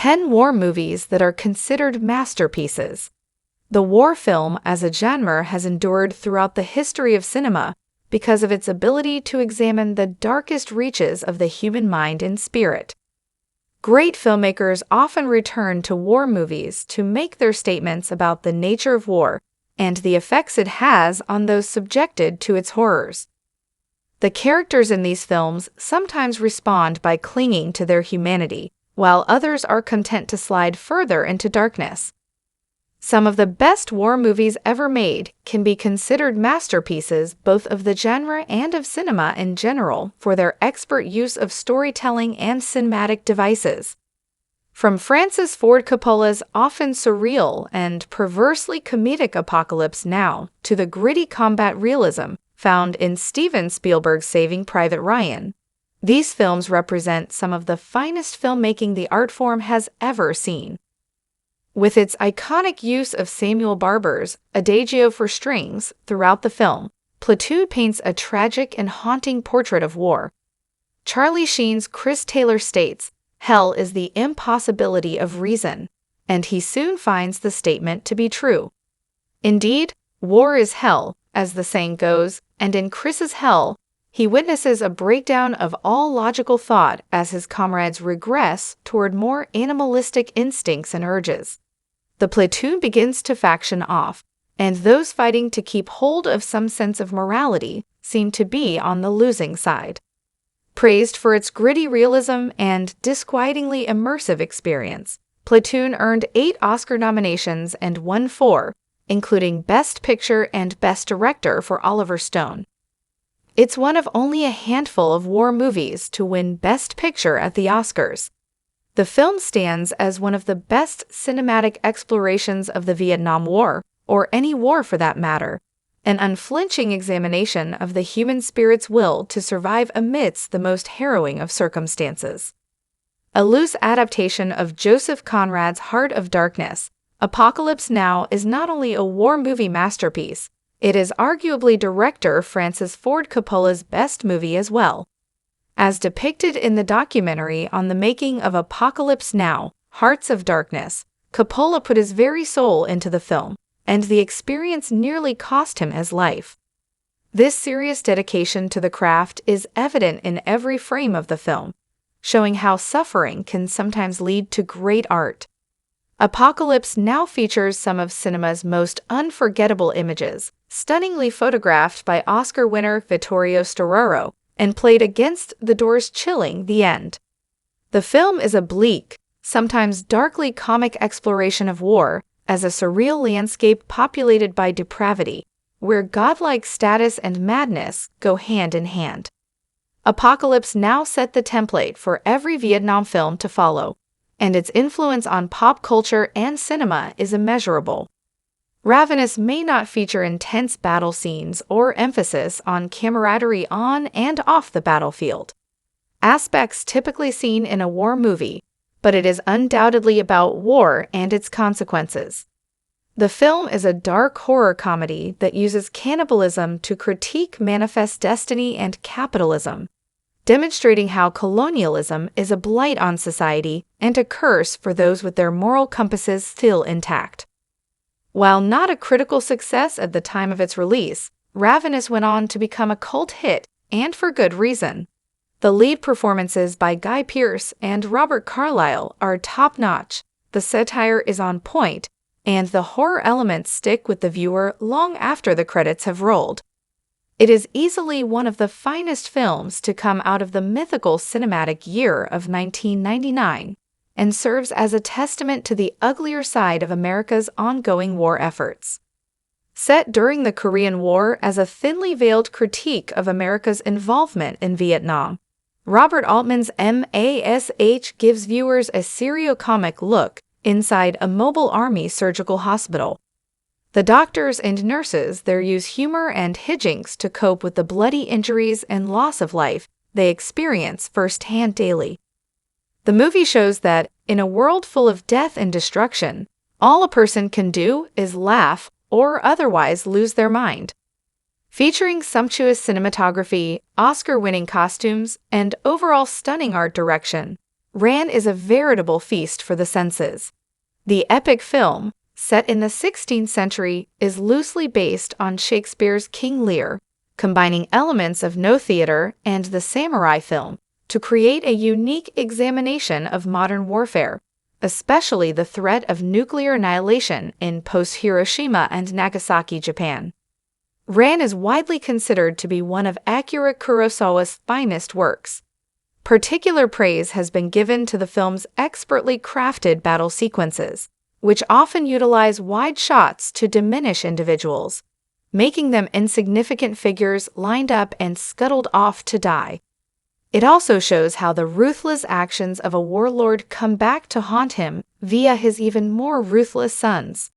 10 war movies that are considered masterpieces. The war film as a genre has endured throughout the history of cinema because of its ability to examine the darkest reaches of the human mind and spirit. Great filmmakers often return to war movies to make their statements about the nature of war and the effects it has on those subjected to its horrors. The characters in these films sometimes respond by clinging to their humanity, while others are content to slide further into darkness. Some of the best war movies ever made can be considered masterpieces both of the genre and of cinema in general for their expert use of storytelling and cinematic devices. From Francis Ford Coppola's often surreal and perversely comedic Apocalypse Now to the gritty combat realism found in Steven Spielberg's Saving Private Ryan, these films represent some of the finest filmmaking the art form has ever seen. With its iconic use of Samuel Barber's Adagio for strings throughout the film, Platoon paints a tragic and haunting portrait of war. Charlie Sheen's Chris Taylor states, "Hell is the impossibility of reason," and he soon finds the statement to be true. Indeed, war is hell, as the saying goes, and in Chris's hell, he witnesses a breakdown of all logical thought as his comrades regress toward more animalistic instincts and urges. The platoon begins to faction off, and those fighting to keep hold of some sense of morality seem to be on the losing side. Praised for its gritty realism and disquietingly immersive experience, Platoon earned 8 Oscar nominations and won 4, including Best Picture and Best Director for Oliver Stone. It's one of only a handful of war movies to win Best Picture at the Oscars. The film stands as one of the best cinematic explorations of the Vietnam War, or any war for that matter, an unflinching examination of the human spirit's will to survive amidst the most harrowing of circumstances. A loose adaptation of Joseph Conrad's Heart of Darkness, Apocalypse Now is not only a war movie masterpiece, it is arguably director Francis Ford Coppola's best movie as well. As depicted in the documentary on the making of Apocalypse Now, Hearts of Darkness, Coppola put his very soul into the film, and the experience nearly cost him his life. This serious dedication to the craft is evident in every frame of the film, showing how suffering can sometimes lead to great art. Apocalypse Now features some of cinema's most unforgettable images, stunningly photographed by Oscar winner Vittorio Storaro, and played against the door's chilling The End. The film is a bleak, sometimes darkly comic exploration of war as a surreal landscape populated by depravity, where godlike status and madness go hand in hand. Apocalypse Now set the template for every Vietnam film to follow, and its influence on pop culture and cinema is immeasurable. Ravenous may not feature intense battle scenes or emphasis on camaraderie on and off the battlefield, aspects typically seen in a war movie, but it is undoubtedly about war and its consequences. The film is a dark horror comedy that uses cannibalism to critique manifest destiny and capitalism, demonstrating how colonialism is a blight on society and a curse for those with their moral compasses still intact. While not a critical success at the time of its release, Ravenous went on to become a cult hit, and for good reason. The lead performances by Guy Pearce and Robert Carlyle are top-notch, the satire is on point, and the horror elements stick with the viewer long after the credits have rolled. It is easily one of the finest films to come out of the mythical cinematic year of 1999, and serves as a testament to the uglier side of America's ongoing war efforts. Set during the Korean War as a thinly veiled critique of America's involvement in Vietnam, Robert Altman's MASH gives viewers a serio-comic look inside a mobile army surgical hospital. The doctors and nurses there use humor and hijinks to cope with the bloody injuries and loss of life they experience firsthand daily. The movie shows that, in a world full of death and destruction, all a person can do is laugh or otherwise lose their mind. Featuring sumptuous cinematography, Oscar-winning costumes, and overall stunning art direction, Ran is a veritable feast for the senses. The epic film, set in the 16th century, is loosely based on Shakespeare's King Lear, combining elements of No theater and the samurai film to create a unique examination of modern warfare, especially the threat of nuclear annihilation in post-Hiroshima and Nagasaki, Japan. Ran is widely considered to be one of Akira Kurosawa's finest works. Particular praise has been given to the film's expertly crafted battle sequences, which often utilize wide shots to diminish individuals, making them insignificant figures lined up and scuttled off to die. It also shows how the ruthless actions of a warlord come back to haunt him via his even more ruthless sons.